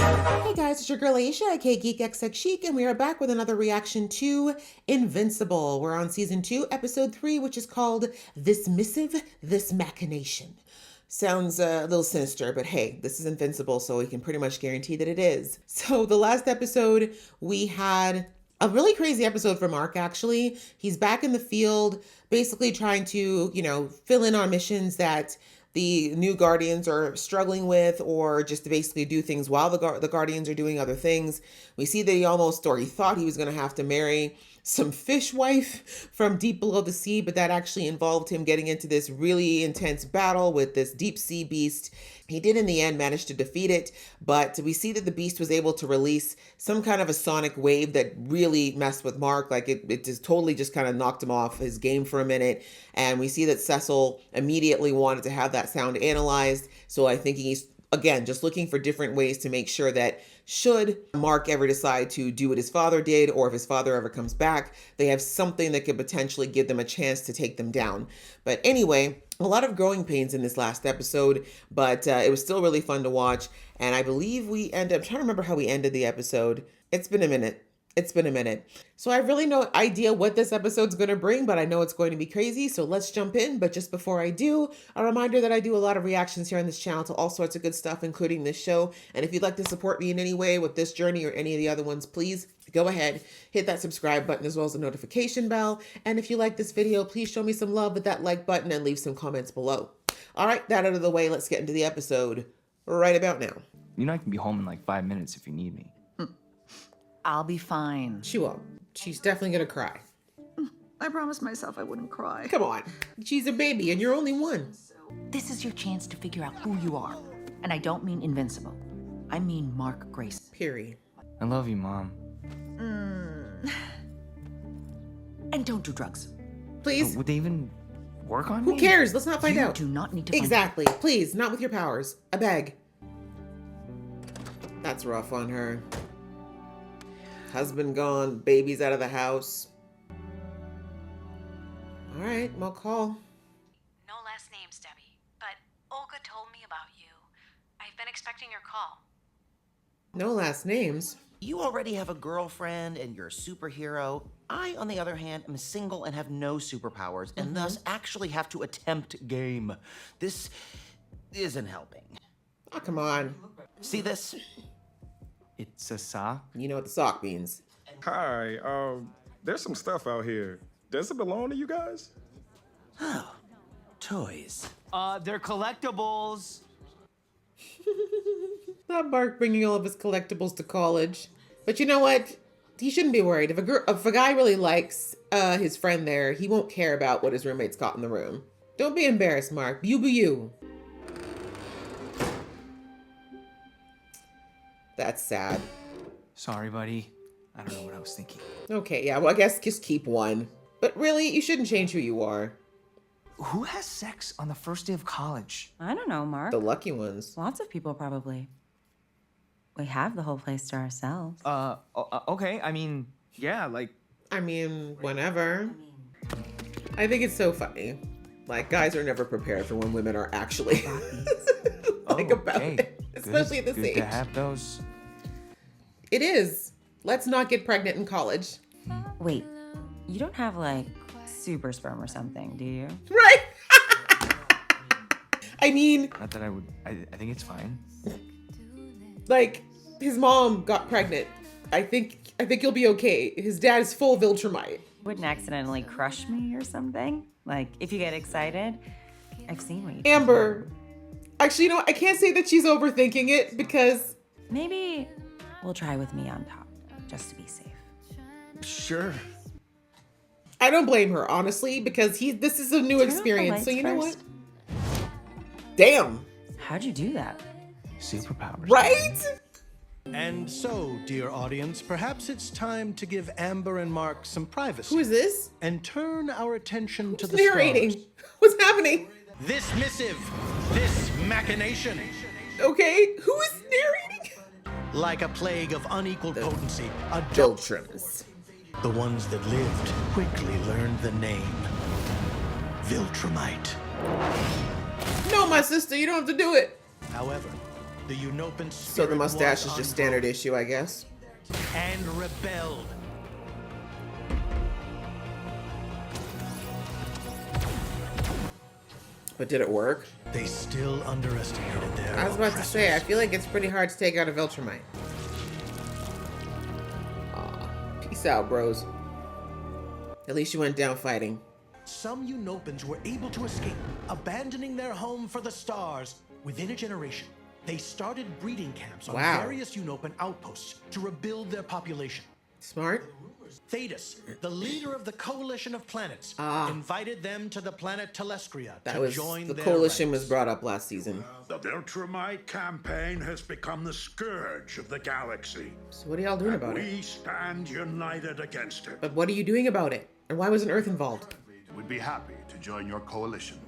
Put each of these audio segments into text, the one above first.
Hey guys, it's your girl Aisha, aka Geek XX Chic, and we are back with another reaction to Invincible. We're on season 2, episode 3, which is called This Missive, This Machination. Sounds a little sinister, but hey, this is Invincible, so we can pretty much guarantee that it is. So the last episode, we had a really crazy episode for Mark, actually. He's back in the field, basically trying to, fill in on missions that the new Guardians are struggling with, or just to basically do things while the Guardians are doing other things. We see that he thought he was going to have to marry some fish wife from deep below the sea, but that actually involved him getting into this really intense battle with this deep sea beast. He did in the end manage to defeat it, but we see that the beast was able to release some kind of a sonic wave that really messed with Mark. Like it just totally just kind of knocked him off his game for a minute. And we see that Cecil immediately wanted to have that sound analyzed. So I think he's, again, just looking for different ways to make sure that should Mark ever decide to do what his father did, or if his father ever comes back, they have something that could potentially give them a chance to take them down. But anyway, a lot of growing pains in this last episode, but it was still really fun to watch. And I believe I'm trying to remember how we ended the episode. It's been a minute. So I have really no idea what this episode's going to bring, but I know it's going to be crazy. So let's jump in. But just before I do, a reminder that I do a lot of reactions here on this channel to all sorts of good stuff, including this show. And if you'd like to support me in any way with this journey or any of the other ones, please go ahead, hit that subscribe button as well as the notification bell. And if you like this video, please show me some love with that like button and leave some comments below. All right, that out of the way, let's get into the episode right about now. You know I can be home in like 5 minutes if you need me. I'll be fine. She won't. She's definitely gonna cry. I promised myself I wouldn't cry. Come on. She's a baby and you're only one. This is your chance to figure out who you are. And I don't mean Invincible. I mean Mark Grayson. Period. I love you, Mom. And don't do drugs. Please. Would they even work on me? Who cares? Let's not find out. You do not need to find Exactly. Please, not with your powers. I beg. That's rough on her. Husband gone, baby's out of the house. All right, well, call. No last names, Debbie, but Olga told me about you. I've been expecting your call. No last names. You already have a girlfriend and you're a superhero. I, on the other hand, am single and have no superpowers, and thus actually have to attempt game. This isn't helping. Oh, come on. See this? It's a sock? You know what the sock means. Hi, there's some stuff out here. Does it belong to you guys? Oh, toys. They're collectibles. Not Mark bringing all of his collectibles to college. But you know what? He shouldn't be worried. If a guy really likes his friend there, he won't care about what his roommate's got in the room. Don't be embarrassed, Mark. You be you. That's sad. Sorry, buddy. I don't know what I was thinking. Okay, yeah, well, I guess just keep one. But really, you shouldn't change who you are. Who has sex on the first day of college? I don't know, Mark. The lucky ones. Lots of people, probably. We have the whole place to ourselves. Okay. I mean, yeah, like... I mean, whenever. I think it's so funny. Like, guys are never prepared for when women are actually about it. Especially at this age. Good to have those. It is. Let's not get pregnant in college. Wait, you don't have, like, super sperm or something, do you? Right? I mean... Not that I would... I think it's fine. Like, his mom got pregnant. I think you'll be okay. His dad is full Viltrumite. Wouldn't accidentally crush me or something? Like, if you get excited, I've seen what you do. Amber, actually, you know what? I can't say that she's overthinking it because... Maybe we'll try with me on top, just to be safe. Sure. I don't blame her, honestly, because this is a new experience. So you know what? Damn. How'd you do that? Superpowers. Right? And so, dear audience, perhaps it's time to give Amber and Mark some privacy. Who is this? And turn our attention to Who's the narrating? stars. What's happening? This missive, this machination. Okay, who is narrating? Like a plague of unequal potency, Viltrums. the ones that lived quickly learned the name Viltrumite. No, my sister, you don't have to do it. However, The Unopan So the spirit mustache was is just standard unbroken issue, I guess. and rebelled. But did it work? They still underestimated their I was about to say, I oppressors. feel like it's pretty hard to take out a Viltrumite. Aw, peace out, bros. At least you went down fighting. Some Unopans were able to escape, abandoning their home for the stars within a generation. They started breeding camps on Wow. various Unopan outposts to rebuild their population. Smart. Thetis, the leader of the Coalition of Planets, invited them to the planet Telescria That to was join the their coalition was ranks. brought up last season. The Viltrumite campaign has become the scourge of the galaxy. So what are y'all doing about it? We stand united against it. But what are you doing about it? And why wasn't Earth involved? We'd be happy to join your coalition.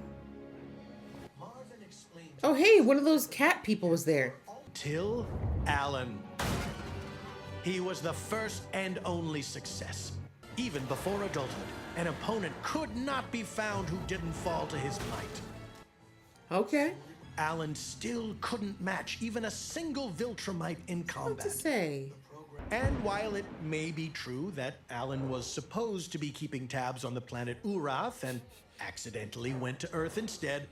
Oh hey, one of those cat people was there. Till Allan. He was the first and only success. Even before adulthood, an opponent could not be found who didn't fall to his plight. Okay. Allan still couldn't match even a single Viltrumite in What to combat. say? And while it may be true that Allan was supposed to be keeping tabs on the planet Urath and accidentally went to Earth instead,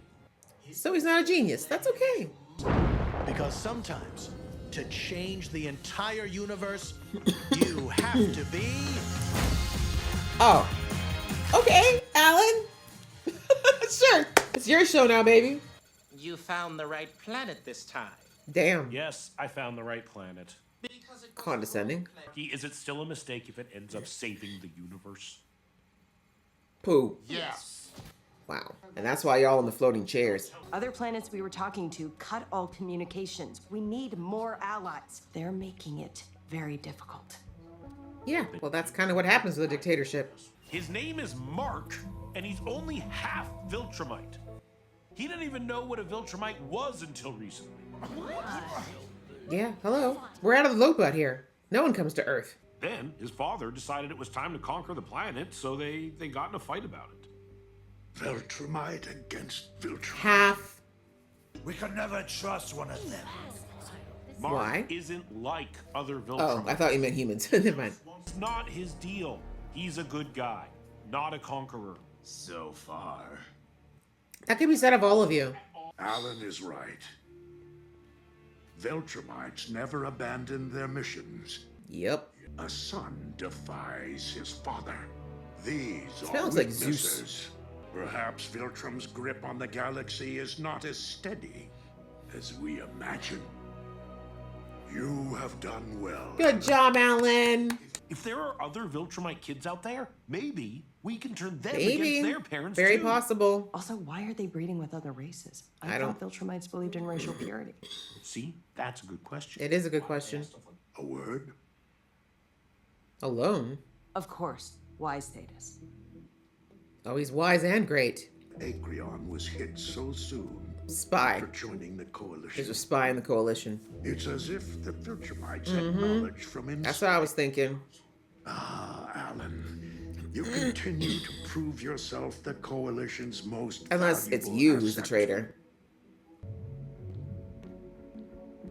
So he's not a genius. That's okay. because sometimes to change the entire universe, you have to be... Oh. Okay, Alan. Sure. It's your show now, baby. You found the right planet this time. Damn. Yes, I found the right planet. Condescending. Is it still a mistake if it ends up saving the universe? Pooh. Yes. Wow. And that's why y'all in the floating chairs. Other planets we were talking to cut all communications. We need more allies. They're making it very difficult. Yeah, well, that's kind of what happens with a dictatorship. His name is Mark, and he's only half Viltrumite. He didn't even know what a Viltrumite was until recently. Yeah, hello. We're out of the loop out here. No one comes to Earth. Then his father decided it was time to conquer the planet, so they got in a fight about it. Viltrumite against Viltrumite. Half. We can never trust one of them. Mark Why? isn't like other Oh, Viltrumites. I thought you meant humans. Never mind. It's not his deal. He's a good guy, not a conqueror. So far. That could be said of all of you. Allan is right. Viltrumites never abandon their missions. Yep. A son defies his father. These Smells are like Zeus. witnesses. Perhaps Viltrum's grip on the galaxy is not as steady as we imagine. You have done well. Good job, Alan. If there are other Viltrumite kids out there, maybe we can turn them Maybe. against their parents Very too. possible. Also, why are they breeding with other races? I thought Viltrumites believed in racial purity. See, that's a good question. It is a good question. A word? Alone? Of course, wise Thetis. Oh, he's wise and great. Acreon was hit so soon Spy. for joining the coalition. There's a spy in the coalition. It's as if the Viltrumites had knowledge from inside. That's what I was thinking. Ah, Allan, you continue to prove yourself the coalition's most Unless it's valuable you who's the asset. traitor.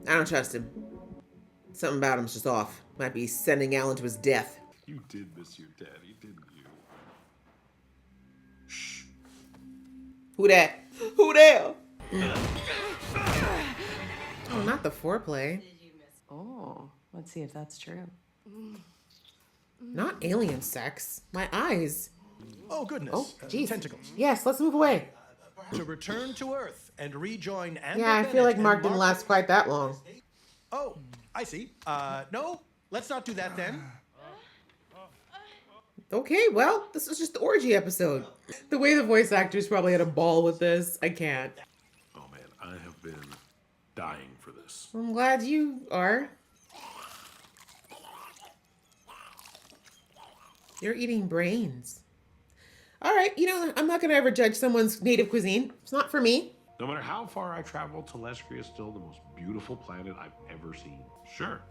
I don't trust him. Something about him's just off. Might be sending Alan to his death. You did miss your daddy, didn't you? Shh. Who that? Who there? Oh, not the foreplay. Oh, let's see if that's true. Not alien sex. My eyes. Oh, goodness. Oh, jeez. Tentacles. Yes, let's move away. To return to Earth and rejoin Amber Yeah, I feel Bennett like and Mark didn't last quite that long. Oh, I see. No, let's not do that then. Okay, well, this is just the orgy episode. The way the voice actors probably had a ball with this, I can't. Oh man, I have been dying for this. I'm glad you are. You're eating brains. All right, you know, I'm not going to ever judge someone's native cuisine. It's not for me. No matter how far I travel, Telescria is still the most beautiful planet I've ever seen. Sure,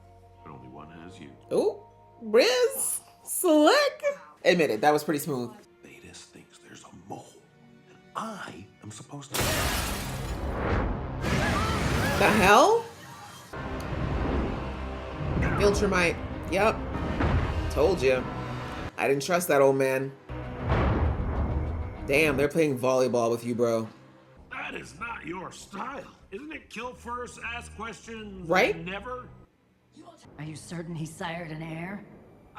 but only one has you. Oh, Riz, slick. Admit it, that was pretty smooth. Thetis thinks there's a mole, and I am supposed to... The hell? Viltrumite. Yep. Told you. I didn't trust that old man. Damn, they're playing volleyball with you, bro. That is not your style. Isn't it kill first, ask questions, right? Never? Are you certain he sired an heir?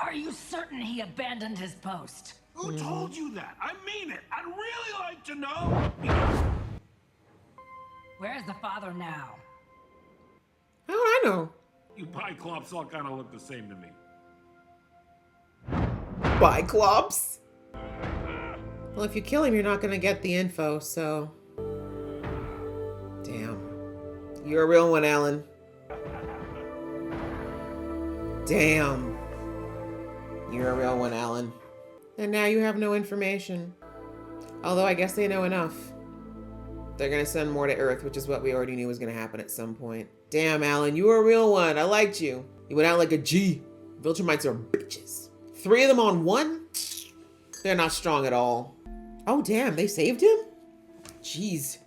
Are you certain he abandoned his post? Who told you that? I mean it. I'd really like to know. Where's the father now? How do I know? You Biclops all kind of look the same to me. Biclops? Well, if you kill him, you're not gonna get the info, so... Damn. You're a real one, Allan. Damn. You're a real one, Allan. And now you have no information. Although I guess they know enough. They're gonna send more to Earth, which is what we already knew was gonna happen at some point. Damn, Allan, you were a real one. I liked you. You went out like a G. Viltrumites are bitches. 3 of them on 1? They're not strong at all. Oh, damn, they saved him? Jeez.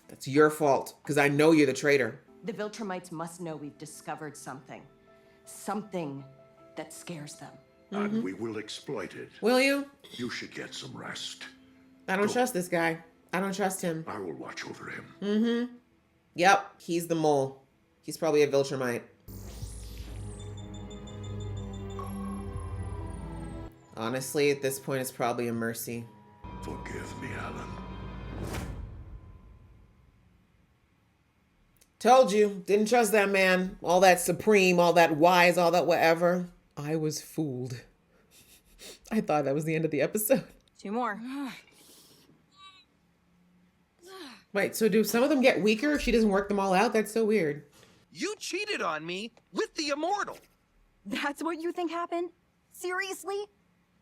That's your fault, because I know you're the traitor. The Viltrumites must know we've discovered something. Something that scares them. And we will exploit it. Will you? You should get some rest. I don't trust this guy. I don't trust him. I will watch over him. Mm-hmm. Yep, he's the mole. He's probably a Viltrumite. Honestly, at this point, it's probably a mercy. Forgive me, Allan. Told you. Didn't trust that man. All that supreme, all that wise, all that whatever. I was fooled. I thought that was the end of the episode. 2 more. Wait, so do some of them get weaker if she doesn't work them all out? That's so weird. You cheated on me with the immortal. That's what you think happened? Seriously?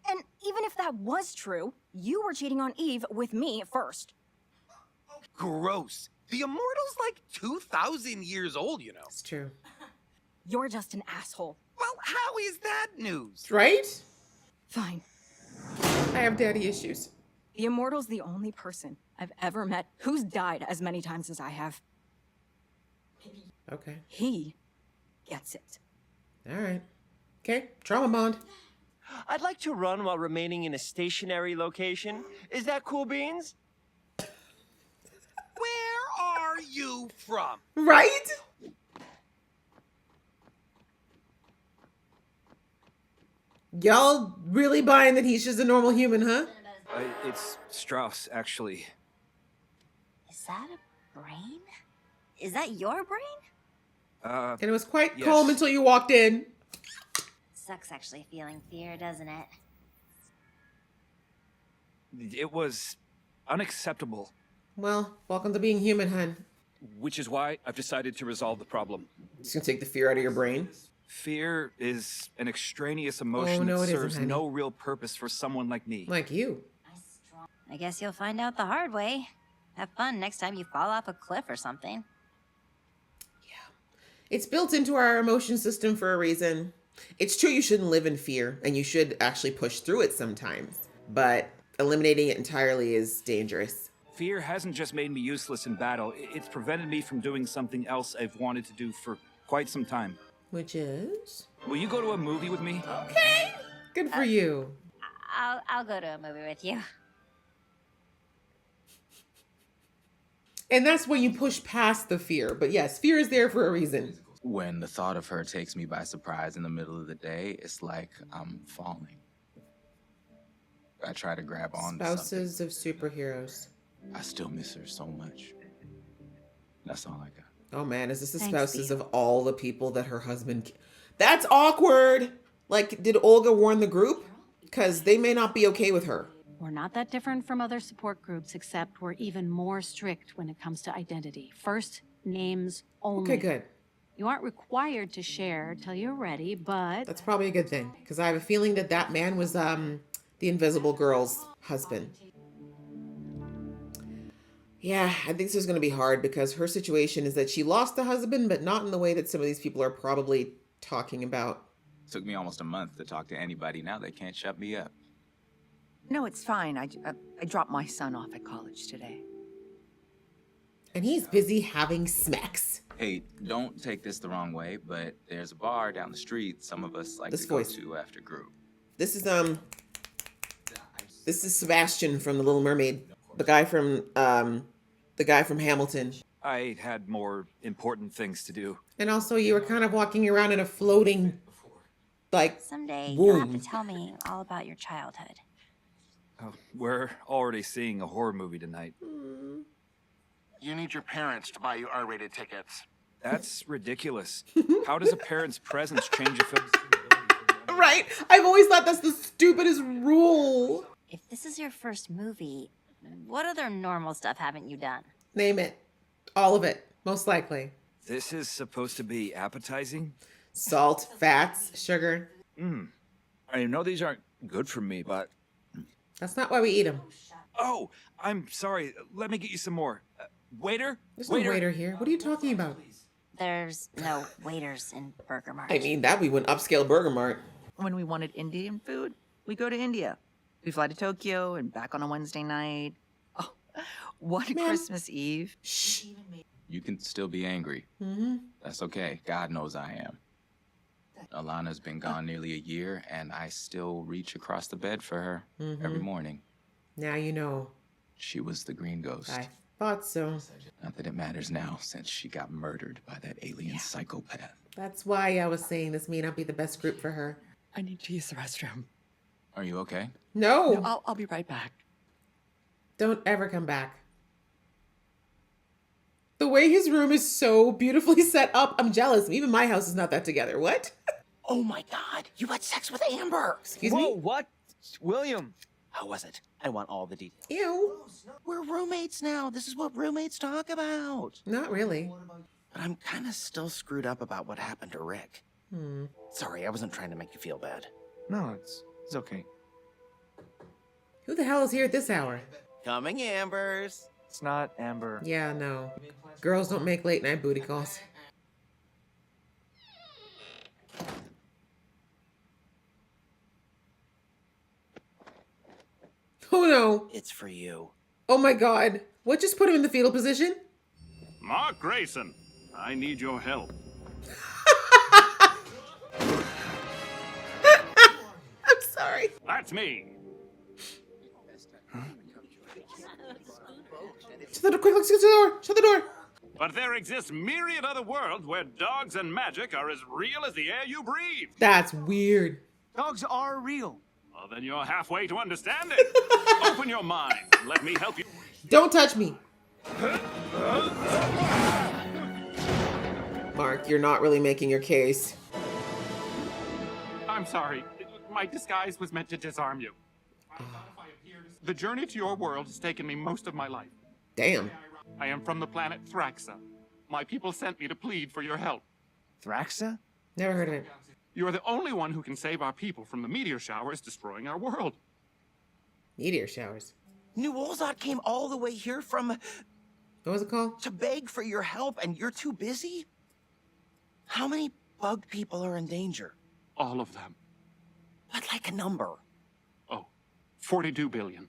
And even if that was true, you were cheating on Eve with me first. Gross. The immortal's like 2,000 years old, you know. It's true. You're just an asshole. Well, how is that news? Right? Fine. I have daddy issues. The immortal's the only person I've ever met who's died as many times as I have. Okay. He gets it. All right. Okay. Trauma bond. I'd like to run while remaining in a stationary location. Is that cool beans? Where are you from? Right? Y'all really buying that he's just a normal human, huh? It's Strauss, actually. Is that a brain? Is that your brain? And it was quite yes. calm until you walked in. Sucks actually feeling fear, doesn't it? It was unacceptable. Well, welcome to being human, hun. Which is why I've decided to resolve the problem. Just gonna take the fear out of your brain? Fear is an extraneous emotion that serves no real purpose for someone like me. Like you. I guess you'll find out the hard way. Have fun next time you fall off a cliff or something. It's built into our emotion system for a reason. It's true you shouldn't live in fear, and you should actually push through it sometimes. But eliminating it entirely is dangerous. Fear hasn't just made me useless in battle. It's prevented me from doing something else I've wanted to do for quite some time. Which is? Will you go to a movie with me? Okay. Good for you. I'll go to a movie with you. And that's when you push past the fear. But yes, fear is there for a reason. When the thought of her takes me by surprise in the middle of the day, it's like I'm falling. I try to grab on to something. Spouses of superheroes. I still miss her so much. That's all I got. Oh man, is this the Thanks, spouses Steve. of all the people that her husband... That's awkward! Like, did Olga warn the group? Because they may not be okay with her. We're not that different from other support groups, except we're even more strict when it comes to identity. First, names only. Okay, good. You aren't required to share till you're ready, but... That's probably a good thing. Because I have a feeling that that man was the Invisible Girl's husband. Yeah, I think this is going to be hard because her situation is that she lost the husband, but not in the way that some of these people are probably talking about. Took me almost a month to talk to anybody. Now they can't shut me up. No, it's fine. I dropped my son off at college today. And he's busy having smacks. Hey, don't take this the wrong way, but there's a bar down the street some of us like This to voice. go to after group. This is Sebastian from The Little Mermaid. The guy from Hamilton. I had more important things to do. And also you were kind of walking around in a floating, like, Someday womb. you'll have to tell me all about your childhood. Oh, we're already seeing a horror movie tonight. You need your parents to buy you R-rated tickets. That's ridiculous. How does a parent's presence change a film's... Right? I've always thought that's the stupidest rule. If this is your first movie, what other normal stuff haven't you done? Name it. All of it. Most likely. This is supposed to be appetizing? Salt, fats, sugar. I know these aren't good for me, but... That's not why we eat them. Oh, I'm sorry. Let me get you some more. Waiter? There's no waiter here. What are you talking about? There's no waiters in Burger Mart. I mean, that we went upscale Burger Mart. When we wanted Indian food, we go to India. We fly to Tokyo and back on a Wednesday night. Oh, one Christmas Eve. Shh. You can still be angry. That's okay. God knows I am. Alana's been gone nearly a year, and I still reach across the bed for her every morning. Now you know. She was the green ghost. I thought so. Not that it matters now, since she got murdered by that alien psychopath. That's why I was saying this may not be the best group for her. I need to use the restroom. Are you okay? No. I'll be right back. Don't ever come back. The way his room is so beautifully set up, I'm jealous. Even my house is not that together. What? Oh my God, you had sex with Amber. Excuse Whoa, me? what? William. How was it? I want all the details. Ew. We're roommates now. This is what roommates talk about. Not really. But I'm kind of still screwed up about what happened to Rick. Sorry, I wasn't trying to make you feel bad. No, it's okay. Who the hell is here at this hour? Coming, Ambers. It's not Amber. Yeah, no. Girls don't make late night booty calls. Oh no. It's for you. Oh my God. What just put him in the fetal position? Mark Grayson, I need your help. I'm sorry. That's me. Shut the door, quick, shut the door. Shut the door. But there exists myriad other worlds where dogs and magic are as real as the air you breathe. That's weird. Dogs are real. Well, then you're halfway to understand it. Open your mind. Let me help you. Don't touch me. Mark, you're not really making your case. I'm sorry. My disguise was meant to disarm you. The journey to your world has taken me most of my life. Damn. I am from the planet Thraxa. My people sent me to plead for your help. Thraxa? Never heard of it. You are the only one who can save our people from the meteor showers destroying our world. Meteor showers. New Olzot came all the way here from... What was it called? To beg for your help, and you're too busy? How many bug people are in danger? All of them. But like a number. 42 billion.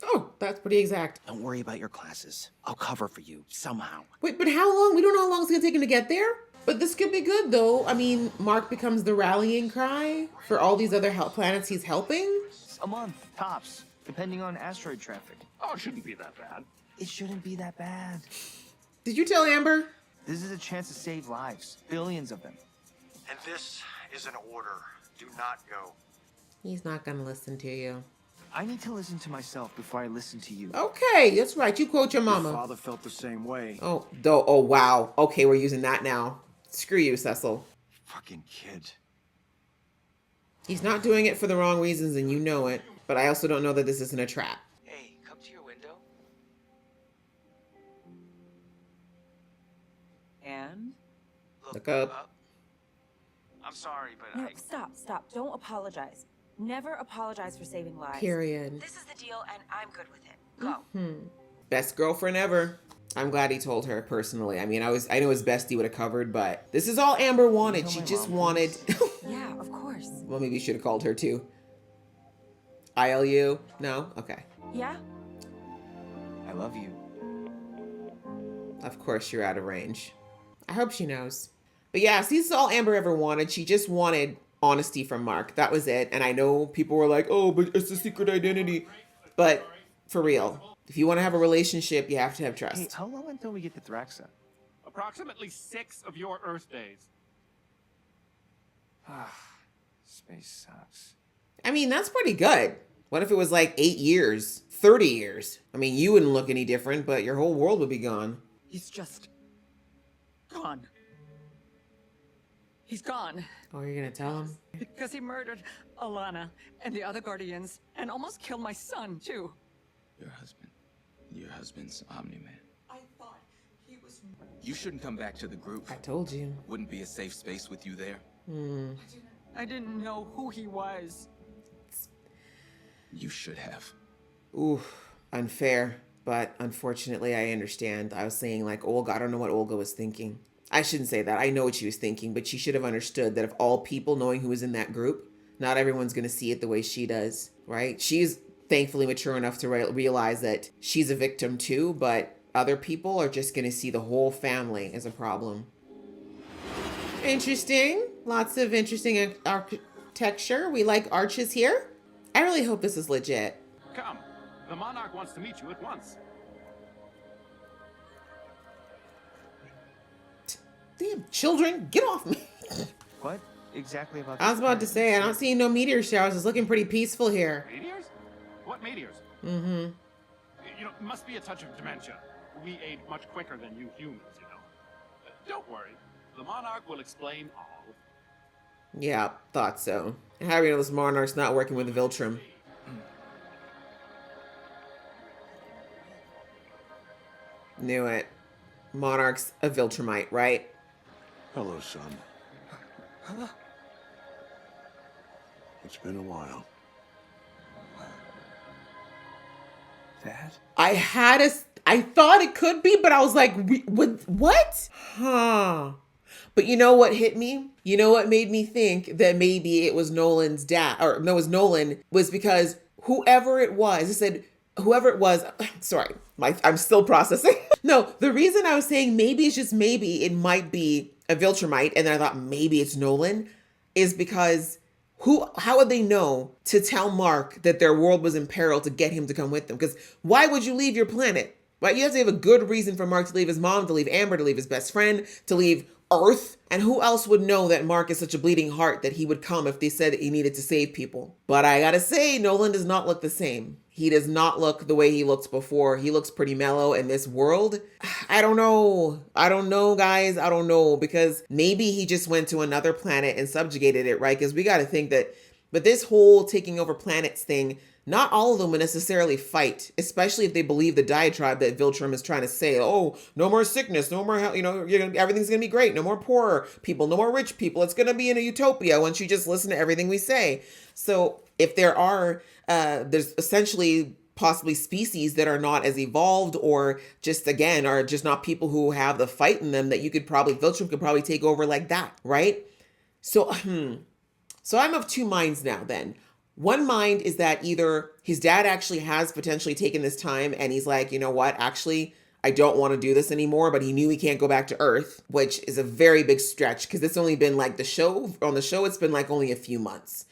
Oh, that's pretty exact. Don't worry about your classes. I'll cover for you, somehow. Wait, but how long? We don't know how long it's gonna take him to get there? But this could be good, though. I mean, Mark becomes the rallying cry for all these other planets he's helping. A month, tops, depending on asteroid traffic. Oh, it shouldn't be that bad. It shouldn't be that bad. Did you tell Amber? This is a chance to save lives. Billions of them. And this is an order. Do not go. He's not gonna listen to you. I need to listen to myself before I listen to you. Okay, that's right. You quote your mama. Your father felt the same way. Oh, wow. Okay, we're using that now. Screw you, Cecil. Fucking kid. He's not doing it for the wrong reasons, and you know it. But I also don't know that this isn't a trap. Hey, come to your window. And? Look up. I'm sorry, but No, stop. Don't apologize. Never apologize for saving lives. Period. This is the deal, and I'm good with it. Go. Best girlfriend ever. I'm glad he told her personally. I mean, I know his bestie would have covered, but this is all Amber wanted. She just wanted. Yeah, of course. Well, maybe you should have called her too. ILU? No? Okay. Yeah? I love you. Of course you're out of range. I hope she knows. But yeah, see, this is all Amber ever wanted. She just wanted honesty from Mark. That was it. And I know people were like, oh, but it's a secret identity. But for real, if you want to have a relationship, you have to have trust. Hey, how long until we get to Thraxa? Approximately 6 of your Earth days. Space sucks. I mean, that's pretty good. What if it was like 8 years, 30 years? I mean, you wouldn't look any different, but your whole world would be gone. He's just gone. He's gone. Oh, you're gonna tell him? Because he murdered Alana and the other Guardians and almost killed my son, too. Your husband's Omni-Man. I thought he was... You shouldn't come back to the group. I told you. Wouldn't be a safe space with you there. I didn't know who he was. You should have. Ooh, unfair. But unfortunately, I understand. I was saying like Olga. I don't know what Olga was thinking. I shouldn't say that. I know what she was thinking, but she should have understood that of all people knowing who was in that group, not everyone's going to see it the way she does, right? She's thankfully mature enough to realize that she's a victim too, but other people are just going to see the whole family as a problem. Interesting. Lots of interesting architecture. We like arches here. I really hope this is legit. Come. The Monarch wants to meet you at once. Damn, children, get off me. What exactly about I was about to say, I don't see no meteor showers. It's looking pretty peaceful here. Meteors? What meteors? Mm-hmm. You know, it must be a touch of dementia. We age much quicker than you humans, you know. Don't worry. The Monarch will explain all. Yeah, thought so. And how do you know this Monarch's not working with the Viltrum? Knew it. Monarch's a Viltrumite, right? Hello, son. It's been a while. Dad? I thought it could be, but I was like, what? Huh. But you know what hit me? You know what made me think that maybe it was Nolan's dad, or no, it was Nolan, was because whoever it was, I said, whoever it was, sorry, I'm still processing. No, the reason I was saying maybe it's just maybe it might be a Viltrumite, and then I thought maybe it's Nolan, is because how would they know to tell Mark that their world was in peril to get him to come with them? Because why would you leave your planet? Right? You have to have a good reason for Mark to leave his mom, to leave Amber, to leave his best friend, to leave Earth. And who else would know that Mark is such a bleeding heart that he would come if they said that he needed to save people? But I gotta say, Nolan does not look the same. He does not look the way he looked before. He looks pretty mellow in this world. I don't know. I don't know, guys. I don't know, because maybe he just went to another planet and subjugated it, right? Because we got to think that, but this whole taking over planets thing, not all of them would necessarily fight, especially if they believe the diatribe that Viltrum is trying to say. Oh, no more sickness, no more, everything's going to be great. No more poor people, no more rich people. It's going to be in a utopia once you just listen to everything we say. So if there are, there's essentially possibly species that are not as evolved, or just, again, are just not people who have the fight in them, that you could probably, Viltrum could probably take over like that, right? So I'm of two minds now then. One mind is that either his dad actually has potentially taken this time and he's like, you know what, actually, I don't want to do this anymore, but he knew he can't go back to Earth, which is a very big stretch because it's only been like on the show, it's been like only a few months.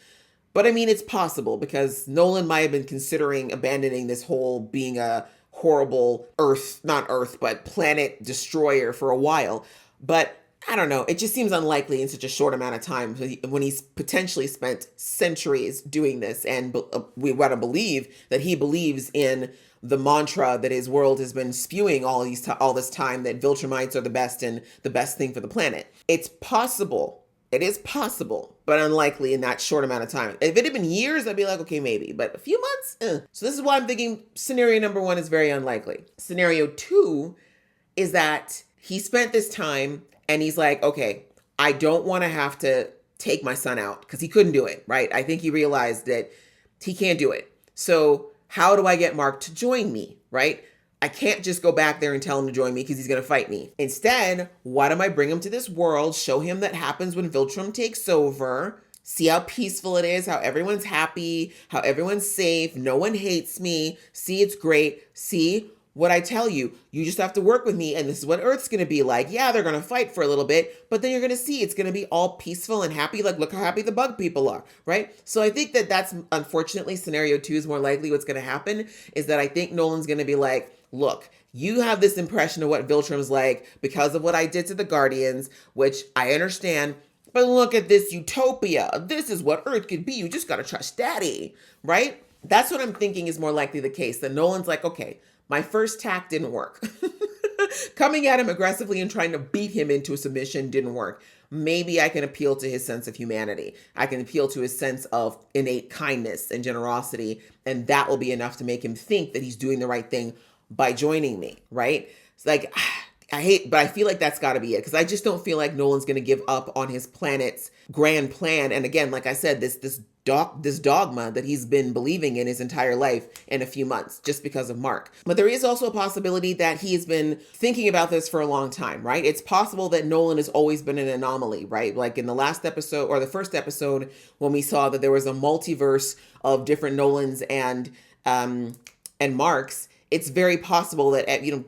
But I mean, it's possible because Nolan might have been considering abandoning this whole being a horrible planet destroyer for a while. But I don't know. It just seems unlikely in such a short amount of time when he's potentially spent centuries doing this. And we want to believe that he believes in the mantra that his world has been spewing all this time, that Viltrumites are the best and the best thing for the planet. It's possible. It is possible, but unlikely in that short amount of time. If it had been years, I'd be like, okay, maybe. But a few months? So this is why I'm thinking scenario number 1 is very unlikely. Scenario 2 is that he spent this time and he's like, okay, I don't want to have to take my son out, because he couldn't do it, right? I think he realized that he can't do it. So how do I get Mark to join me, right? I can't just go back there and tell him to join me because he's going to fight me. Instead, why don't I bring him to this world, show him that happens when Viltrum takes over, see how peaceful it is, how everyone's happy, how everyone's safe, no one hates me, see it's great, see what I tell you. You just have to work with me, and this is what Earth's going to be like. Yeah, they're going to fight for a little bit, but then you're going to see it's going to be all peaceful and happy. Like, look how happy the bug people are, right? So I think that that's, unfortunately, scenario 2 is more likely what's going to happen, is that I think Nolan's going to be like, look, you have this impression of what Viltrum's like because of what I did to the Guardians, which I understand, but look at this utopia. This is what Earth could be. You just got to trust Daddy, right? That's what I'm thinking is more likely the case, that Nolan's like, okay, my first tack didn't work. Coming at him aggressively and trying to beat him into a submission didn't work. Maybe I can appeal to his sense of humanity. I can appeal to his sense of innate kindness and generosity, and that will be enough to make him think that he's doing the right thing by joining me, right? It's like, but I feel like that's got to be it, because I just don't feel like Nolan's going to give up on his planet's grand plan. And again, like I said, this dogma that he's been believing in his entire life in a few months just because of Mark. But there is also a possibility that he has been thinking about this for a long time, right? It's possible that Nolan has always been an anomaly, right? Like in the last episode, or the first episode, when we saw that there was a multiverse of different Nolans and Marks, it's very possible that, you know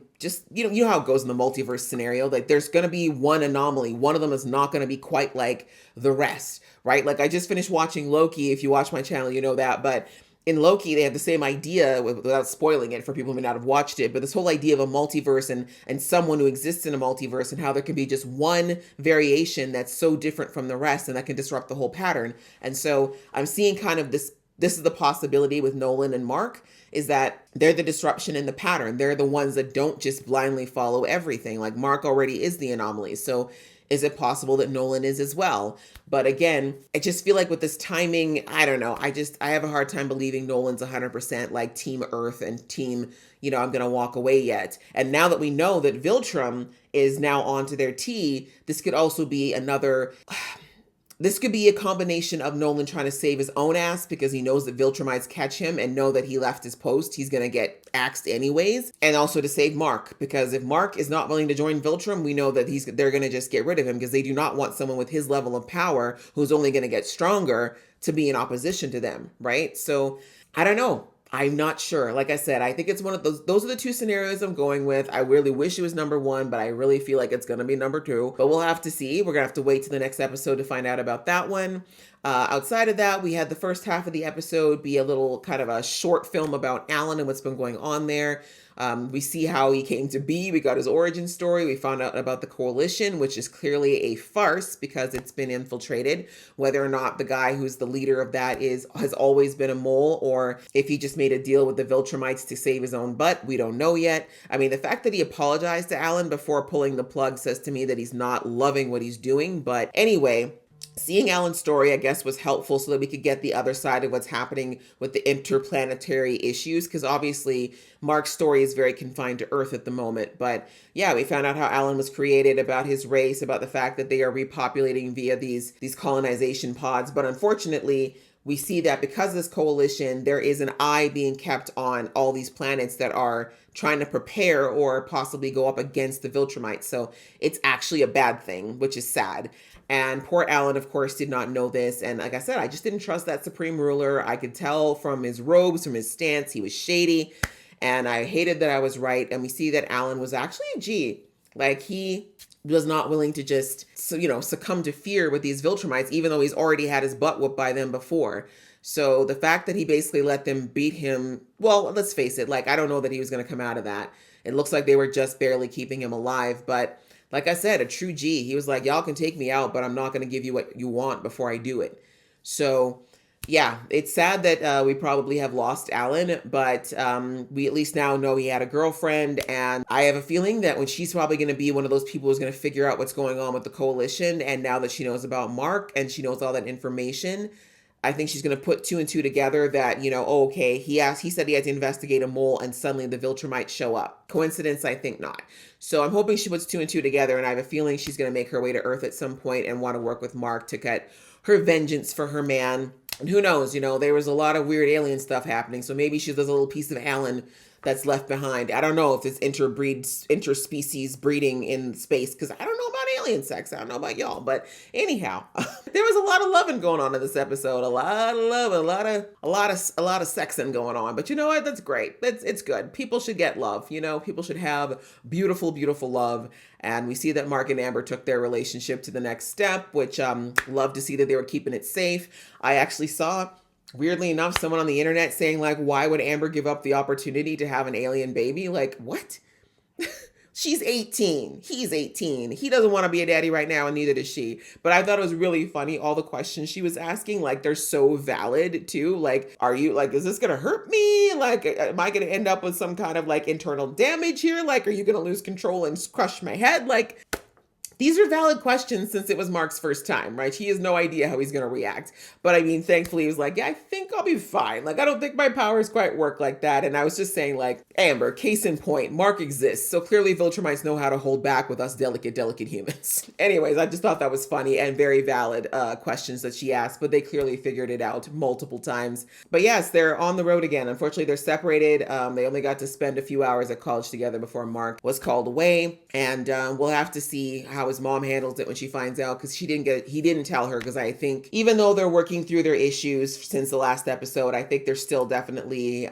how it goes in the multiverse scenario. Like there's going to be one anomaly. One of them is not going to be quite like the rest, right? Like I just finished watching Loki. If you watch my channel, you know that. But in Loki, they have the same idea, without spoiling it for people who may not have watched it, but this whole idea of a multiverse and someone who exists in a multiverse, and how there can be just one variation that's so different from the rest, and that can disrupt the whole pattern. And so I'm seeing kind of this is the possibility with Nolan and Mark, is that they're the disruption in the pattern. They're the ones that don't just blindly follow everything. Like Mark already is the anomaly. So is it possible that Nolan is as well? But again, I just feel like with this timing, I don't know. I have a hard time believing Nolan's 100% like Team Earth and Team, I'm going to walk away yet. And now that we know that Viltrum is now onto their T, this could also be this could be a combination of Nolan trying to save his own ass because he knows that Viltrumites catch him and know that he left his post. He's going to get axed anyways. And also to save Mark, because if Mark is not willing to join Viltrum, we know that they're going to just get rid of him, because they do not want someone with his level of power who's only going to get stronger to be in opposition to them, right? So I don't know. I'm not sure. Like I said, I think it's one of those are the two scenarios I'm going with. I really wish it was number 1, but I really feel like it's going to be number 2. But we'll have to see. We're going to have to wait to the next episode to find out about that one. Outside of that, we had the first half of the episode be a little kind of a short film about Allan and what's been going on there. We see how he came to be. We got his origin story. We found out about the coalition, which is clearly a farce because it's been infiltrated. Whether or not the guy who's the leader of that has always been a mole, or if he just made a deal with the Viltrumites to save his own butt, we don't know yet. I mean, the fact that he apologized to Allan before pulling the plug says to me that he's not loving what he's doing. But anyway, seeing Allan's story, I guess, was helpful so that we could get the other side of what's happening with the interplanetary issues, because obviously Mark's story is very confined to Earth at the moment. But yeah, we found out how Allan was created, about his race, about the fact that they are repopulating via these colonization pods. But unfortunately, we see that because of this coalition, there is an eye being kept on all these planets that are trying to prepare or possibly go up against the Viltrumites. So it's actually a bad thing, which is sad. And poor Allan, of course, did not know this. And like I said, I just didn't trust that Supreme Ruler. I could tell from his robes, from his stance, he was shady. And I hated that I was right. And we see that Allan was actually a G. Like, he was not willing to just, succumb to fear with these Viltrumites, even though he's already had his butt whooped by them before. So the fact that he basically let them beat him, well, let's face it, like, I don't know that he was going to come out of that. It looks like they were just barely keeping him alive. But like I said, a true G. He was like, y'all can take me out, but I'm not going to give you what you want before I do it. So yeah, it's sad that we probably have lost Allan, but we at least now know he had a girlfriend. And I have a feeling that when she's probably going to be one of those people who's going to figure out what's going on with the coalition. And now that she knows about Mark and she knows all that information, I think she's going to put 2 and 2 together that, okay, he said he had to investigate a mole and suddenly the Viltrumites show up. Coincidence? I think not. So I'm hoping she puts 2 and 2 together, and I have a feeling she's going to make her way to Earth at some point and want to work with Mark to get her vengeance for her man. And who knows, there was a lot of weird alien stuff happening. So maybe she does a little piece of Allan that's left behind. I don't know if it's interspecies breeding in space, because I don't know about alien sex. I don't know about y'all, but anyhow, there was a lot of loving going on in this episode. A lot of love, a lot of sexing going on. But you know what? That's great. It's good. People should get love. You know, people should have beautiful, beautiful love. And we see that Mark and Amber took their relationship to the next step, which love to see that they were keeping it safe. I actually saw, weirdly enough, someone on the internet saying, like, why would Amber give up the opportunity to have an alien baby? Like, what? She's 18. He's 18. He doesn't want to be a daddy right now, and neither does she. But I thought it was really funny. All the questions she was asking, like, they're so valid too. Like, are you, like, is this going to hurt me? Like, am I going to end up with some kind of like internal damage here? Like, are you going to lose control and crush my head? Like, these are valid questions since it was Mark's first time, right? He has no idea how he's going to react. But I mean, thankfully, he was like, yeah, I think I'll be fine. Like, I don't think my powers quite work like that. And I was just saying, like, Amber, case in point, Mark exists. So clearly Viltrumites know how to hold back with us delicate humans. Anyways, I just thought that was funny and very valid questions that she asked, but they clearly figured it out multiple times. But yes, they're on the road again. Unfortunately, they're separated. They only got to spend a few hours at college together before Mark was called away. And we'll have to see how his mom handles it when she finds out, because he didn't tell her, because I think even though they're working through their issues since the last episode, I think they're still definitely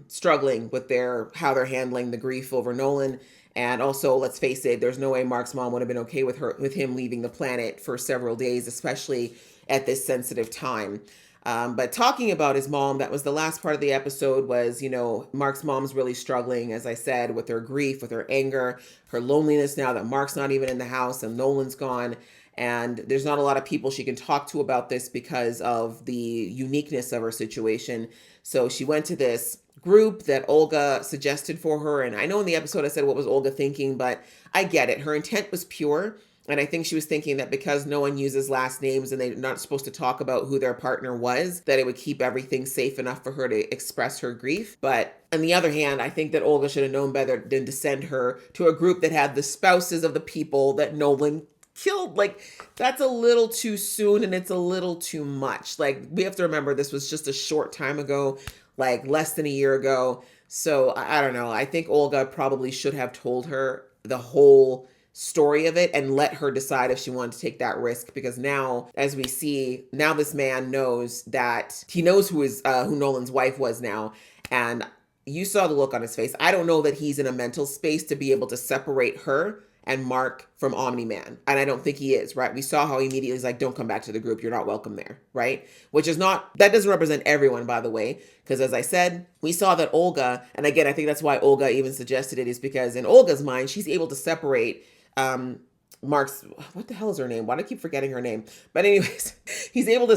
struggling with how they're handling the grief over Nolan. And also, let's face it, there's no way Mark's mom would have been okay with him leaving the planet for several days, especially at this sensitive time. But talking about his mom, that was the last part of the episode, was, you know, Mark's mom's really struggling, as I said, with her grief, with her anger, her loneliness now that Mark's not even in the house and Nolan's gone. And there's not a lot of people she can talk to about this because of the uniqueness of her situation. So she went to this group that Olga suggested for her. And I know in the episode I said, what was Olga thinking? But I get it. Her intent was pure. And I think she was thinking that because no one uses last names and they're not supposed to talk about who their partner was, that it would keep everything safe enough for her to express her grief. But on the other hand, I think that Olga should have known better than to send her to a group that had the spouses of the people that Nolan killed. Like, that's a little too soon, and it's a little too much. Like, we have to remember this was just a short time ago, like less than a year ago. So I don't know. I think Olga probably should have told her the whole story of it and let her decide if she wanted to take that risk, because now, as we see, now this man knows that he knows who Nolan's wife was now. And you saw the look on his face. I don't know that he's in a mental space to be able to separate her and Mark from Omni-Man. And I don't think he is, right? We saw how he immediately is like, don't come back to the group. You're not welcome there, right? That doesn't represent everyone, by the way, because as I said, we saw that Olga, and again, I think that's why Olga even suggested it, is because in Olga's mind, she's able to separate Mark's, what the hell is her name? Why do I keep forgetting her name? But anyways, she's able to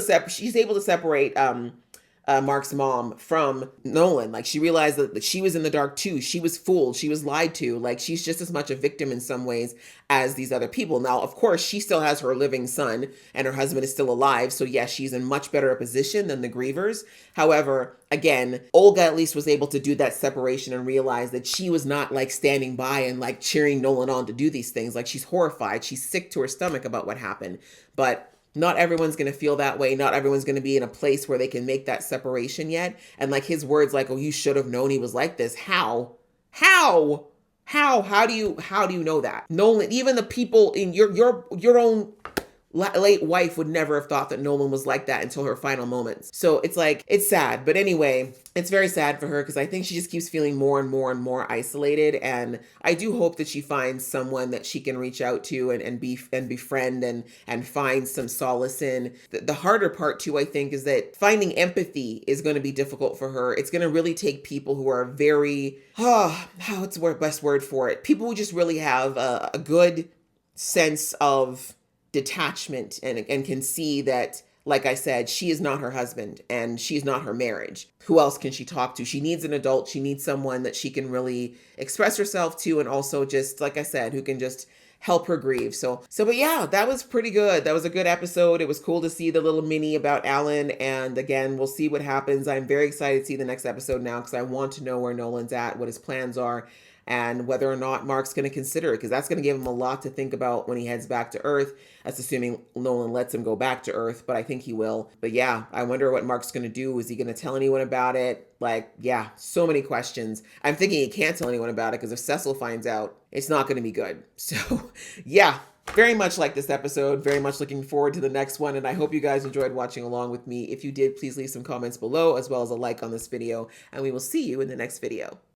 separate Mark's mom from Nolan. Like, she realized that she was in the dark too. She was fooled. She was lied to. Like, she's just as much a victim in some ways as these other people. Now, of course, she still has her living son and her husband is still alive. So yes, she's in much better a position than the grievers. However, again, Olga at least was able to do that separation and realize that she was not like standing by and like cheering Nolan on to do these things. Like, she's horrified. She's sick to her stomach about what happened. But not everyone's going to feel that way. Not everyone's going to be in a place where they can make that separation yet. And like his words, like, oh, you should have known he was like this. How do you know that? Nolan, even the people in your own late wife would never have thought that Nolan was like that until her final moments. So it's like, it's sad. But anyway, it's very sad for her because I think she just keeps feeling more and more and more isolated. And I do hope that she finds someone that she can reach out to and befriend and find some solace in. The harder part too, I think, is that finding empathy is going to be difficult for her. It's going to really take people who are very, what's the best word for it? People who just really have a good sense of detachment and can see that, like I said, she is not her husband and she's not her marriage. Who else can she talk to? She needs an adult. She needs someone that she can really express herself to, and also just, like I said, who can just help her grieve. But yeah, that was pretty good. That was a good episode. It was cool to see the little mini about Allan. And again, we'll see what happens. I'm very excited to see the next episode now because I want to know where Nolan's at, what his plans are. and whether or not Mark's going to consider it, because that's going to give him a lot to think about when he heads back to Earth. That's assuming Nolan lets him go back to Earth, but I think he will. But yeah, I wonder what Mark's going to do. Is he going to tell anyone about it? Like, yeah, so many questions. I'm thinking he can't tell anyone about it because if Cecil finds out, it's not going to be good. So yeah, very much like this episode, very much looking forward to the next one, and I hope you guys enjoyed watching along with me. If you did, please leave some comments below, as well as a like on this video, and we will see you in the next video.